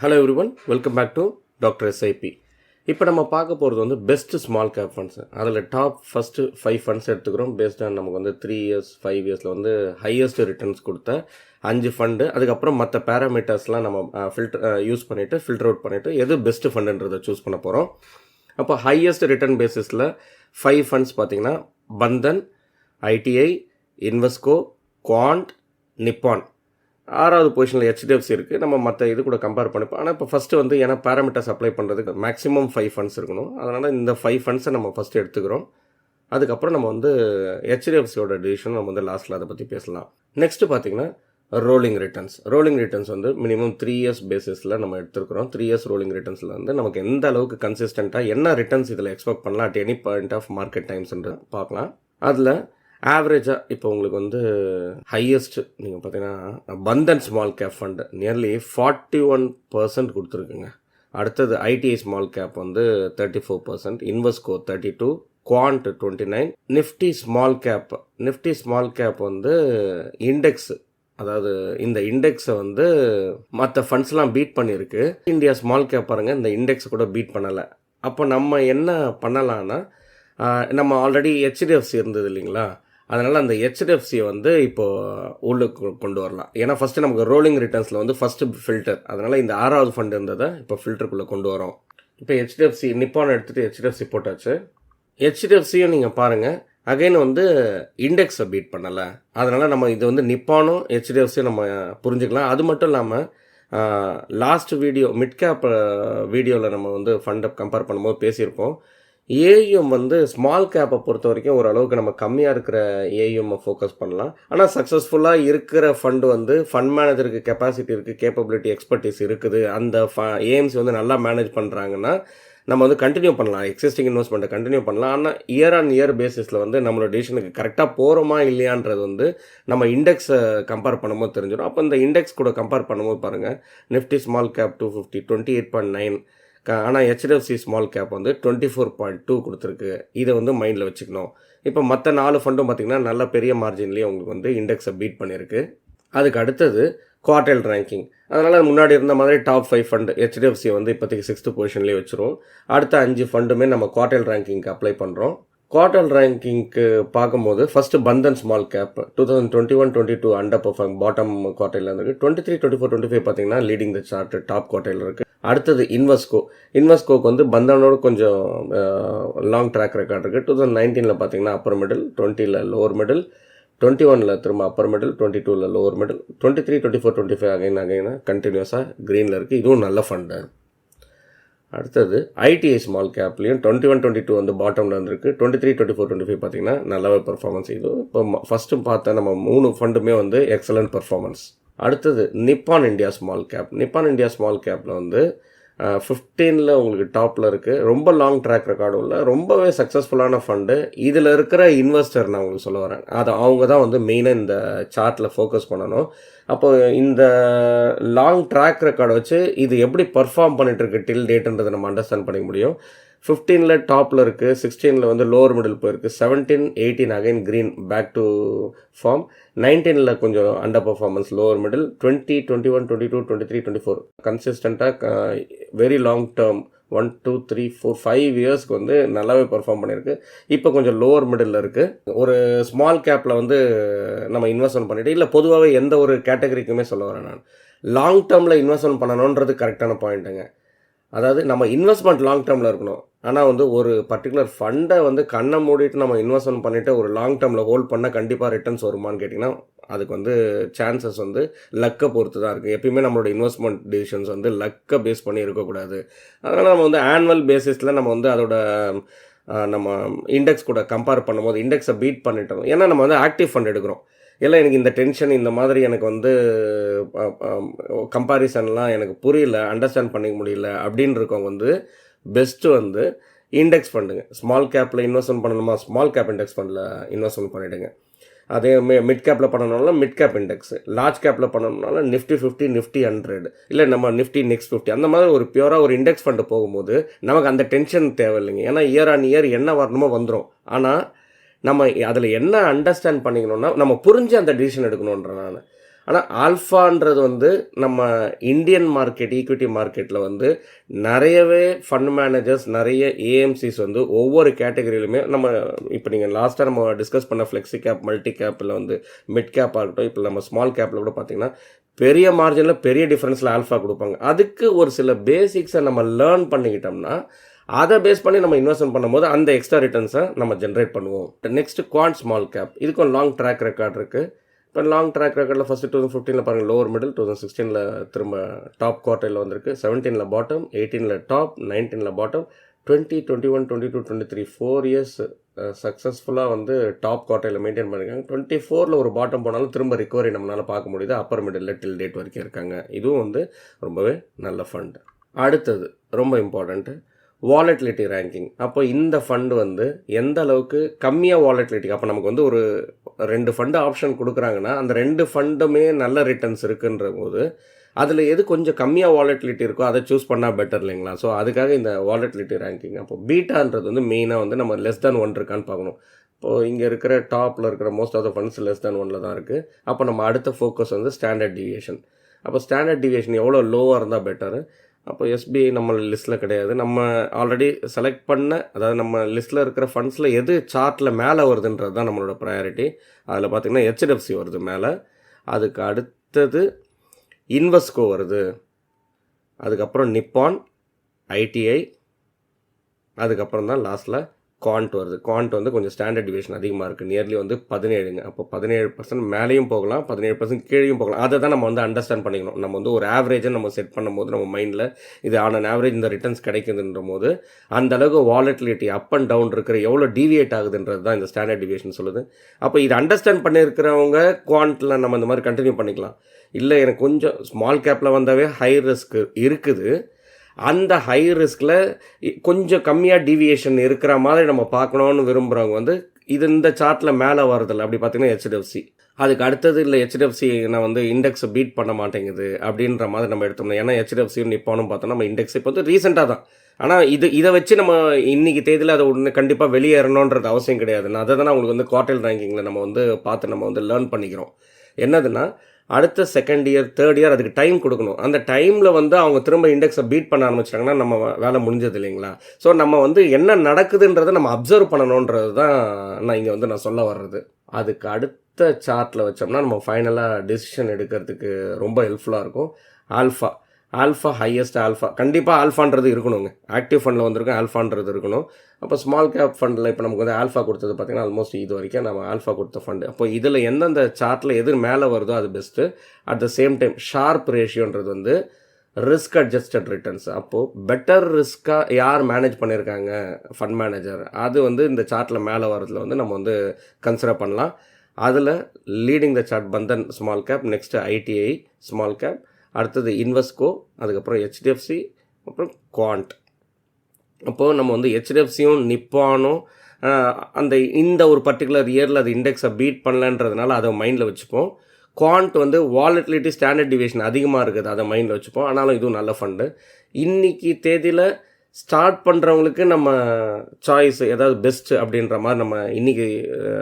Hello everyone, welcome back to doctor SIP. இப்போ நம்ம பார்க்க போகிறது வந்து பெஸ்ட்டு ஸ்மால் கேப் ஃபண்ட்ஸ். அதில் டாப் ஃபஸ்ட்டு 5 ஃபண்ட்ஸ் எடுத்துக்கிறோம். பேஸ்டாக நமக்கு வந்து 3 இயர்ஸ் 5 இயர்ஸில் வந்து ஹையஸ்ட் ரிட்டர்ன்ஸ் கொடுத்த 5 ஃபண்டு. அதுக்கப்புறம் மற்ற பேராமீட்டர்ஸ்லாம் நம்ம யூஸ் பண்ணிவிட்டு ஃபில்டர் அவுட் பண்ணிவிட்டு எது பெஸ்ட்டு ஃபண்டுன்றதை சூஸ் பண்ண போகிறோம். அப்போ ஹையஸ்ட் ரிட்டர்ன் பேசிஸில் 5 ஃபண்ட்ஸ் பார்த்திங்கன்னா பந்தன், ஐடிஐ, இன்வெஸ்கோ, குவாண்ட், நிப்பான். 6வது பொசிஷனில் ஹெச்டிஎஃப்சி இருக்குது. நம்ம மற்ற இது கூட கம்பேர் பண்ணிப்போம். ஆனால் இப்போ ஃபஸ்ட்டு வந்து ஏன்னா பேராமீட்டர்ஸ் அப்ளை பண்ணுறதுக்கு மேக்ஸிமம் 5 ஃபண்ட்ஸ் இருக்கணும். அதனால் இந்த 5 ஃபண்ட்ஸை நம்ம ஃபஸ்ட்டு எடுத்துக்கிறோம். அதுக்கப்புறம் நம்ம வந்து ஹெச்டிஎஃப்சியோட டிசிஷன் நம்ம வந்து லாஸ்ட்டில் அதை பற்றி பேசலாம். நெக்ஸ்ட்டு பார்த்திங்கன்னா ரோலிங் ரிட்டர்ன்ஸ் வந்து மினிமம் 3 இயர்ஸ் பேசிஸில் நம்ம எடுத்துருக்கிறோம். 3 இயர்ஸ் ரோலிங் ரிட்டர்ன்ஸில் வந்து நமக்கு எந்த அளவுக்கு கன்சிஸ்டண்ட்டாக என்ன ரிட்டர்ன்ஸ் இதில் எக்ஸ்பெக்ட் பண்ணலாம் at any point of market டைம்ஸ்ன்றது பார்க்கலாம். அதில் ஆவரேஜாக இப்போ உங்களுக்கு வந்து ஹையஸ்ட் நீங்கள் பார்த்தீங்கன்னா Bandhan small cap fund nearly 41% கொடுத்துருக்குங்க. அடுத்தது ஐடிஐ ஸ்மால் கேப் வந்து 34%, Invesco 32%, Quant 29%, Nifty small cap வந்து இண்டெக்ஸ், அதாவது இந்த இண்டெக்ஸை வந்து மற்ற ஃபண்ட்ஸ்லாம் பீட் பண்ணியிருக்கு. இந்தியா ஸ்மால் கேப் பாருங்கள், இந்த இண்டெக்ஸை கூட பீட் பண்ணலை. அப்போ நம்ம என்ன பண்ணலான்னா, நம்ம ஆல்ரெடி ஹெச்டிஎஃப்சி இருந்தது இல்லைங்களா, அதனால் அந்த ஹெச்டிஎஃப்சியை வந்து இப்போது உள்ளுக்கு கொண்டு வரலாம். ஏன்னா ஃபஸ்ட்டு நமக்கு ரோலிங் ரிட்டர்ன்ஸில் வந்து ஃபஸ்ட்டு ஃபில்டர், அதனால் இந்த 6வது ஃபண்டு இருந்ததை இப்போ ஃபில்டருக்குள்ளே கொண்டு வரோம். இப்போ ஹெச்டிஎஃப்சி நிப்பான் எடுத்துகிட்டு ஹெச்டிஎஃப்சி போட்டாச்சு. ஹெச்டிஎஃப்சியும் நீங்கள் பாருங்கள், அகைன் வந்து இண்டெக்ஸை பீட் பண்ணலை. அதனால் நம்ம இது வந்து நிப்பானும் ஹெச்டிஎஃப்சியும் நம்ம புரிஞ்சுக்கலாம். அது மட்டும் இல்லாமல் லாஸ்ட் மிட் கேப் வீடியோவில் நம்ம வந்து ஃபண்டை கம்பேர் பண்ணும்போது பேசியிருப்போம். ஏயுஎம் வந்து ஸ்மால் கேப்பை பொறுத்த வரைக்கும் ஓரளவுக்கு நம்ம கம்மியாக இருக்கிற ஏயுஎம்மை ஃபோக்கஸ் பண்ணலாம். ஆனால் சக்ஸஸ்ஃபுல்லாக இருக்கிற ஃபண்டு வந்து ஃபண்ட் மேனேஜருக்கு கெப்பாசிட்டி இருக்குது, கேப்பபிலிட்டி, எக்ஸ்பர்டீஸ் இருக்குது, அந்த ஏஎம்சி வந்து நல்லா மேனேஜ் பண்ணுறாங்கன்னா நம்ம வந்து கண்டினியூ பண்ணலாம், எக்ஸிஸ்டிங் இன்வெஸ்ட்மெண்ட்டை கண்டினியூ பண்ணலாம். ஆனால் இயர் ஆன் இயர் பேசிஸில் வந்து நம்மளோட டிசிஷனுக்கு கரெக்டாக போகிறோமா இல்லையான்றது வந்து நம்ம இண்டெக்ஸை கம்பேர் பண்ணும்போது தெரிஞ்சிடும். அப்போ இந்த இண்டெக்ஸ் கூட கம்பேர் பண்ணும்போது பாருங்கள், நிஃப்டி ஸ்மால் கேப் 250 28.9, ஆனால் ஹெச்டிஎஃப்சி ஸ்மால் கேப் வந்து 24.2 கொடுத்துருக்கு. இதை வந்து மைண்டில் வச்சுக்கணும். இப்போ மற்ற 4 ஃபண்டும் பார்த்திங்கன்னா நல்ல பெரிய மார்ஜின்லேயே உங்களுக்கு வந்து இண்டெக்ஸை பீட் பண்ணியிருக்கு. அதுக்கு அடுத்தது குவார்டைல் ரேங்கிங். அதனால் முன்னாடி இருந்த மாதிரி டாப் 5 ஃபண்டு ஹெச்டிஎஃப்சி வந்து இப்போதைக்கு 6th பொசிஷன்லேயே வச்சுருவோம். அடுத்த 5 ஃபண்டுமே நம்ம குவார்டைல் ரேங்கிங்க்கு அப்ளை பண்ணுறோம். குவார்டல் ரேங்கிங்க்கு பார்க்கும்போது first Bandhan small cap 2021-22 under perform bottom குவார்டைலில் இருக்குது. 23, 24, 25 பார்த்தீங்கன்னா லீடிங் த சார்ட் டாப் குவார்டைலில் இருக்குது. அடுத்தது இன்வெஸ்கோக்கு வந்து பந்தனோட கொஞ்சம் லாங் ட்ராக் ரெக்கார்ட் இருக்குது. 2019 பார்த்தீங்கன்னா அப்பர் மிடில், 20 லோவர் மிடில், 21 திரும்ப அப்பர் மிடில், 22 லோவர் மிடில், 23, 24, 25 அகைனாக கண்டினியூஸாக க்ரீனில் இருக்குது. இதுவும் நல்ல ஃபண்டு. அடுத்தது ஐடிஐ ஸ்மால் கேப்லேயும் 21-22 வந்து பாட்டமில் வந்துருக்கு. 23, 24, 25 பார்த்திங்கன்னா நல்லாவே பர்ஃபார்மன்ஸ். இது இப்போ ஃபஸ்ட்டு பார்த்தா நம்ம 3 ஃபண்டுமே வந்து எக்ஸலண்ட் பர்ஃபார்மன்ஸ். அடுத்தது நிப்பான் இந்தியா ஸ்மால் கேப்பில் வந்து 15 உங்களுக்கு டாப்பில் இருக்குது. ரொம்ப லாங் ட்ராக் ரெக்கார்டும் இல்லை, ரொம்பவே சக்ஸஸ்ஃபுல்லான ஃபண்டு. இதில் இருக்கிற இன்வெஸ்டர் நான் உங்களுக்கு சொல்ல வரேன், அது அவங்க தான் வந்து மெயினாக இந்த சார்ட்டில் ஃபோக்கஸ் பண்ணணும். அப்போ இந்த லாங் ட்ராக் ரெக்கார்டை வச்சு இது எப்படி பர்ஃபார்ம் பண்ணிகிட்ருக்கு டில் டேட்டுன்றதை நம்ம அண்டர்ஸ்டாண்ட் பண்ணிக்க முடியும். 15 டாப்பில் இருக்குது, 16 வந்து லோவர் மிடில் போயிருக்கு, 17, 18 again green back to form, 19 கொஞ்சம் அண்டர் பர்ஃபார்மன்ஸ் லோவர் மிடில், 20, 21, 22, 23, 24 கன்சிஸ்டண்ட்டாக வெரி லாங் டேர்ம் 1, 2, 3, 4, 5 இயர்ஸ்க்கு வந்து நல்லாவே பர்ஃபார்ம் பண்ணியிருக்கு. இப்போ கொஞ்சம் லோவர் மிடில் இருக்குது. ஒரு ஸ்மால் கேப்பில் வந்து நம்ம இன்வெஸ்ட்மெண்ட் பண்ணிவிட்டு, இல்லை பொதுவாகவே எந்த ஒரு கேட்டகரிக்குமே சொல்ல வரேன் நான், லாங் டேர்மில் இன்வெஸ்ட்மெண்ட் பண்ணணுன்றது கரெக்டான பாயிண்ட்டுங்க. அதாவது நம்ம இன்வெஸ்ட்மெண்ட் லாங் டேர்மில் இருக்கணும். ஆனால் வந்து ஒரு பர்டிகுலர் ஃபண்டை வந்து கண்ணை மூடிட்டு நம்ம இன்வெஸ்ட்மெண்ட் பண்ணிவிட்டு ஒரு லாங் டேர்மில் ஹோல்ட் பண்ணால் கண்டிப்பாக ரிட்டர்ன்ஸ் வருமானு கேட்டிங்கன்னா அதுக்கு வந்து சான்சஸ் வந்து லக்கை பொறுத்து தான் இருக்குது. எப்பயுமே நம்மளோட இன்வெஸ்ட்மெண்ட் டிசிஷன்ஸ் வந்து லக்கை பேஸ் பண்ணி இருக்கக்கூடாது. அதனால் நம்ம வந்து ஆனுவல் பேசிஸில் நம்ம வந்து அதோட நம்ம இண்டெக்ஸ் கூட கம்பேர் பண்ணும்போது இண்டெக்ஸை பீட் பண்ணிட்டோம். ஏன்னா நம்ம வந்து ஆக்டிவ் ஃபண்ட் எடுக்கிறோம். எல்லாம் எனக்கு இந்த டென்ஷன் இந்த மாதிரி எனக்கு வந்து கம்பேரிசன்லாம் எனக்கு புரியல, அண்டர்ஸ்டாண்ட் பண்ணிக்க முடியல அப்படின்னு இருக்கவங்க வந்து பெஸ்ட்டு வந்து இண்டெக்ஸ் ஃபண்டுங்க. ஸ்மால் கேப்பில் இன்வெஸ்ட்மெண்ட் பண்ணணுமா, ஸ்மால் கேப் இண்டெக்ஸ் ஃபண்டில் இன்வெஸ்ட்மெண்ட் பண்ணிவிடுங்க. அதே மிட் கேப்பில் பண்ணணும்னாலும் மிட் கேப் இண்டெக்ஸ், லார்ஜ் கேப்பில் பண்ணணும்னாலும் நிஃப்டி 50, நிஃப்டி 100, இல்லை நம்ம நிஃப்டி நெக்ஸ்ட் 50, அந்த மாதிரி ஒரு பியூராக ஒரு இண்டெக்ஸ் ஃபண்டு போகும்போது நமக்கு அந்த டென்ஷன் தேவையில்லைங்க. ஏன்னா இயர் ஆன் இயர் என்ன வரணுமோ வந்துடும். ஆனால் நம்ம அதில் என்ன அண்டர்ஸ்டாண்ட் பண்ணிக்கணும்னா நம்ம புரிஞ்சு அந்த டிசிஷன் எடுக்கணுன்ற நான் ஆனால் ஆல்ஃபான்றது வந்து நம்ம இந்தியன் மார்க்கெட் ஈக்விட்டி மார்க்கெட்டில் வந்து நிறையவே ஃபண்ட் மேனேஜர்ஸ் நிறைய ஏஎம்சிஸ் வந்து ஒவ்வொரு கேட்டகரியிலுமே நம்ம இப்போ நீங்கள் லாஸ்ட்டாக நம்ம டிஸ்கஸ் பண்ண ஃப்ளெக்ஸி கேப் மல்டி கேப்பில் வந்து மிட் கேப்பாக இருக்கட்டும், இப்போ நம்ம ஸ்மால் கேப்பில் கூட பார்த்திங்கன்னா பெரிய மார்ஜினில் பெரிய டிஃப்ரென்ஸில் ஆல்ஃபா கொடுப்பாங்க. அதுக்கு ஒரு சில பேசிக்ஸை நம்ம லேர்ன் பண்ணிக்கிட்டோம்னா அதை பேஸ் பண்ணி நம்ம இன்வெஸ்ட்மெண்ட் பண்ணும்போது அந்த எக்ஸ்ட்ரா ரிட்டர்ன்ஸை நம்ம ஜென்ரேட் பண்ணுவோம். நெக்ஸ்ட் குவாண்ட் ஸ்மால் கேப், இதுக்கும் லாங் ட்ராக் ரெக்கார்ட் இருக்குது. இப்போ லாங் ட்ராக் ரெக்கார்டில் ஃபஸ்ட்டு 2015 பாருங்கள் லோவர் மிடில், 2016 திரும்ப டாப் குவார்ட்டரில் வந்திருக்கு, 17 பாட்டம், 18 டாப், 19 பாட்டம், 20, 21, 22, 23 4 இயர்ஸ் சக்ஸஸ்ஃபுல்லாக வந்து டாப் குவார்ட்டரில் மெயின்டைன் பண்ணியிருக்காங்க. 24 ஒரு பாட்டம் போனாலும் திரும்ப ரிகவரி நம்மளால் பார்க்க முடியுது. அப்பர் மிடில் டில் டேட் வரைக்கும் இருக்காங்க. இதுவும் வந்து ரொம்பவே நல்ல ஃபண்டு. அடுத்தது ரொம்ப இம்பார்ட்டண்ட்டு வாலட்டிலிட்டி ரேங்கிங். அப்போ இந்த ஃபண்டு வந்து எந்த அளவுக்கு கம்மியாக வாலட்டிலிட்டி, அப்போ நமக்கு வந்து ஒரு 2 ஃபண்டு ஆப்ஷன் கொடுக்குறாங்கன்னா அந்த 2 ஃபண்டுமே நல்ல ரிட்டர்ன்ஸ் இருக்குன்ற போது அதில் எது கொஞ்சம் கம்மியாக வாலட்டிலிட்டி இருக்கோ அதை சூஸ் பண்ணால் பெட்டர் இல்லைங்களா? ஸோ அதுக்காக இந்த வாலட்டிலிட்டி ரேங்கிங். அப்போ பீட்டான்றது வந்து மெயினாக வந்து நம்ம லெஸ் தேன் 1 இருக்கான்னு பார்க்கணும். இப்போது இங்கே இருக்கிற டாப்பில் இருக்கிற most of the funds less than 1 தான் இருக்குது. அப்போ நம்ம அடுத்த ஃபோக்கஸ் வந்து ஸ்டாண்டர்ட் டிவியேஷன். அப்போ ஸ்டாண்டர்ட் டிவியேஷன் எவ்வளோ லோவாக இருந்தால் பெட்டரு. அப்போ எஸ்பிஐ நம்ம லிஸ்ட்டில் கிடையாது. நம்ம ஆல்ரெடி செலக்ட் பண்ண, அதாவது நம்ம லிஸ்ட்டில் இருக்கிற ஃபண்ட்ஸில் எது சார்ட்டில் மேலே வருதுன்றது தான் நம்மளோட ப்ரையாரிட்டி. அதில் பார்த்திங்கன்னா ஹெச்டிஎஃப்சி வருது மேலே, அதுக்கு அடுத்தது இன்வெஸ்கோ வருது, அதுக்கப்புறம் நிப்பான், ஐடிஐ, அதுக்கப்புறம் தான் லாஸ்ட்டில் குவாண்ட் வருது. குவாண்ட் வந்து கொஞ்சம் ஸ்டாண்டர்ட் டிவியேஷன் அதிகமாக இருக்குது, நியர்லி வந்து 17ங்க. அப்போ 17% மேலேயும் போகலாம், 17% கீழேயும் போகலாம். அதை தான் நம்ம வந்து அண்டர்ஸ்டாண்ட் பண்ணிக்கணும். நம்ம வந்து ஒரு ஆவரேஜை நம்ம செட் பண்ணும்போது நம்ம மைண்டில் இது ஆன் அன் ஆவரேஜ் இந்த ரிட்டர்ன்ஸ் கிடைக்குதுன்ற போது அந்த அளவுக்கு வாலட்டிலிட்டி அப் அண்ட் டவுன் இருக்கிற எவ்வளோ டீவியேட் ஆகுதுன்றது தான் இந்த ஸ்டாண்டர்ட் டிவியேஷன் சொல்லுது. அப்போ இது அண்டர்ஸ்டாண்ட் பண்ணியிருக்கிறவங்க குவாண்ட்டில் நம்ம இந்த மாதிரி கண்டினியூ பண்ணிக்கலாம். இல்லை எனக்கு கொஞ்சம் ஸ்மால் கேப்பில் வந்தாவே ஹை ரிஸ்க் இருக்குது, அந்த ஹை ரிஸ்கில் கொஞ்சம் கம்மியாக டீவியேஷன் இருக்கிற மாதிரி நம்ம பார்க்கணுன்னு விரும்புகிறவங்க வந்து இது இந்த சார்ட்டில் மேலே வரதில்லை. அப்படி பார்த்தீங்கன்னா ஹெச்டிஎஃப்சி. அதுக்கு அடுத்தது இல்லை ஹெச்டிஎஃப்சி நான் வந்து இண்டெக்ஸை பீட் பண்ண மாட்டேங்குது அப்படின்ற மாதிரி நம்ம எடுத்தோம்னா, ஏன்னா ஹெச்டிஎஃப்சியும் நிப்பானும் பார்த்தோன்னா நம்ம இண்டெக்ஸ் இப்போ வந்து ரீசெண்டாக தான். ஆனால் இதை வச்சு நம்ம இன்றைக்கி தேதியில் அதை ஒன்று கண்டிப்பாக வெளியேறணுன்றது அவசியம் கிடையாது. நான் அதை தான் உங்களுக்கு வந்து குவார்டர் ரேங்கிங்கில் நம்ம வந்து பார்த்து நம்ம வந்து லேர்ன் பண்ணிக்கிறோம். என்னதுன்னா அடுத்த செகண்ட் இயர் தேர்ட் இயர் அதுக்கு டைம் கொடுக்கணும். அந்த டைமில் வந்து அவங்க திரும்ப இண்டெக்ஸை பீட் பண்ண ஆரம்பிச்சிட்டாங்கன்னா நம்ம வேலை முடிஞ்சது இல்லைங்களா? ஸோ நம்ம வந்து என்ன நடக்குதுன்றதை நம்ம அப்சர்வ் பண்ணணுன்றது தான் நான் இங்கே வந்து நான் சொல்ல வர்றது. அதுக்கு அடுத்த சார்ட்டில் வச்சோம்னா நம்ம ஃபைனலாக டெசிஷன் எடுக்கிறதுக்கு ரொம்ப ஹெல்ப்ஃபுல்லாக இருக்கும். ஆல்ஃபா ஹையஸ்ட் ஆல்ஃபா, கண்டிப்பாக ஆல்ஃபான்றது இருக்கணுங்க. ஆக்டிவ் ஃபண்டில் வந்திருக்கும் ஆல்ஃபான்றது இருக்கணும். அப்போ ஸ்மால் கேப் ஃபண்டில் இப்போ நமக்கு வந்து ஆல்ஃபா கொடுத்தது பார்த்திங்கன்னா ஆல்மோஸ்ட் இது வரைக்கும் நம்ம ஆல்ஃபா கொடுத்த ஃபண்டு. அப்போ இதில் எந்தெந்த சார்ட்டில் எது மேலே வருதோ அது best. At the same time sharp ரேஷியோன்றது வந்து ரிஸ்க் அட்ஜஸ்டட் ரிட்டர்ன்ஸ். அப்போது பெட்டர் ரிஸ்க்காக யார் மேனேஜ் பண்ணியிருக்காங்க ஃபண்ட் மேனேஜர், அது வந்து இந்த சார்ட்டில் மேலே வரதுல வந்து நம்ம வந்து கன்சிடர் பண்ணலாம். அதில் leading the chart Bandhan small cap, next ITI small cap, அடுத்தது இன்வெஸ்கோ, அதுக்கப்புறம் ஹெச்டிஎஃப்சி, அப்புறம் குவாண்ட். அப்போது நம்ம வந்து ஹெச்டிஎஃப்சியும் நிப்பானும் இந்த ஒரு பர்டிகுலர் இயரில் அது இண்டெக்ஸை பீட் பண்ணலன்றதுனால அதை மைண்டில் வச்சுப்போம். குவாண்ட் வந்து வாலட்டிலிட்டி ஸ்டாண்டர்ட் டிவியேஷன் அதிகமாக இருக்குது, அதை மைண்டில் வச்சுப்போம். ஆனாலும் இதுவும் நல்ல ஃபண்டு. இன்றைக்கி தேதியில் ஸ்டார்ட் பண்ணுறவங்களுக்கு நம்ம சாய்ஸ் ஏதாவது பெஸ்ட்டு அப்படின்ற மாதிரி நம்ம இன்றைக்கி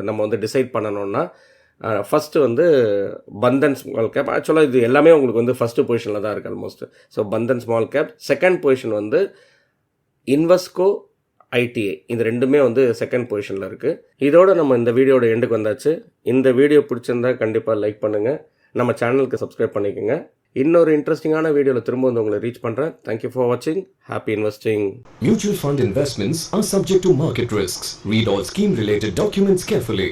நம்ம வந்து டிசைட் பண்ணணுன்னா ஃபஸ்ட்டு வந்து பந்தன் ஸ்மால் கேப். ஆக்சுவலாக இது எல்லாமே உங்களுக்கு வந்து ஃபஸ்ட்டு பொசிஷனில் தான் இருக்குது almost. So Bandhan small gap. Second position வந்து இன்வெஸ்கோ, ஐடிஐ, இது ரெண்டுமே வந்து செகண்ட் பொசிஷனில் இருக்குது. இதோடு நம்ம இந்த வீடியோட எண்டுக்கு வந்தாச்சு. இந்த வீடியோ பிடிச்சிருந்தா கண்டிப்பாக லைக் பண்ணுங்கள், நம்ம சேனலுக்கு சப்ஸ்கிரைப் பண்ணிக்கோங்க. இன்னொரு இன்ட்ரெஸ்டிங்கான வீடியோவில் திரும்ப வந்து உங்களை ரீச் பண்ணுறேன். தேங்க்யூ ஃபார் வாட்சிங். Happy investing. Mutual fund investments are subject to market risks. Read all scheme related documents carefully.